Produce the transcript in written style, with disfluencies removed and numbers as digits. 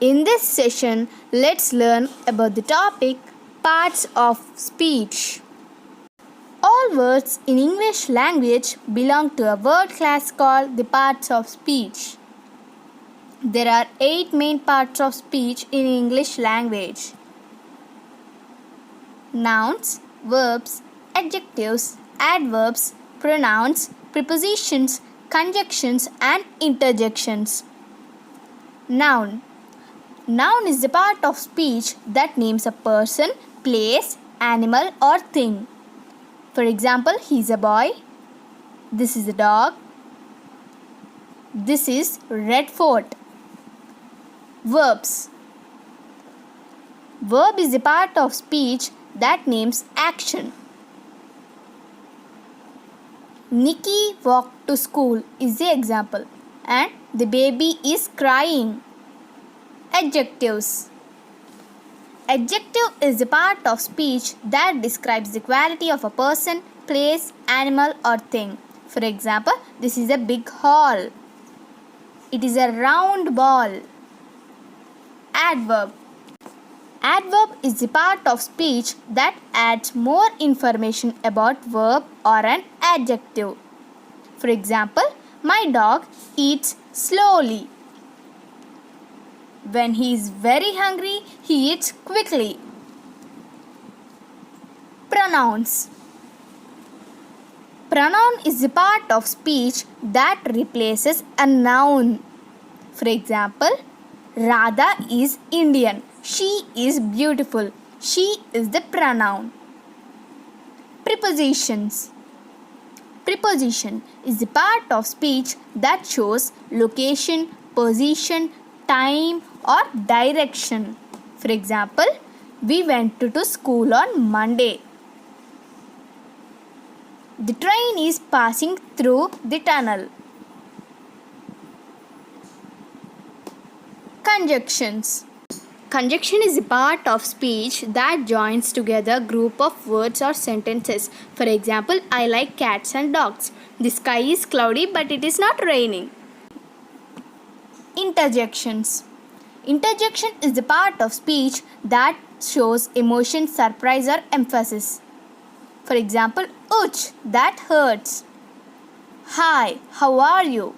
In this session, let's learn about the topic parts of speech. All words in English language belong to a word class called the parts of speech. There are 8 main parts of speech in English language: nouns, verbs, adjectives, adverbs, pronouns, prepositions, conjunctions, and interjections. Noun. Noun is the part of speech that names a person, place, animal, or thing. For example, he is a boy. This is a dog. This is Red Fort. Verbs. Verb is the part of speech that names action. Nikki walked to school is the example, and the baby is crying. Adjectives. Adjective is the part of speech that describes the quality of a person, place, animal, or thing. For example, this is a big hall. It is a round ball. Adverb. Adverb is the part of speech that adds more information about verb or an adjective. For example, my dog eats slowly. When he is very hungry, he eats quickly. Pronouns. Pronoun is the part of speech that replaces a noun. For example, Radha is Indian. She is beautiful. She is the pronoun. Prepositions. Preposition is the part of speech that shows location, position, time, or direction. For example, we went to school on Monday. The train is passing through the tunnel. Conjunctions. Conjunction is a part of speech that joins together a group of words or sentences. For example, I like cats and dogs. The sky is cloudy but it is not raining. Interjections. Interjection is the part of speech that shows emotion, surprise, or emphasis. For example, ouch, that hurts. Hi, how are you?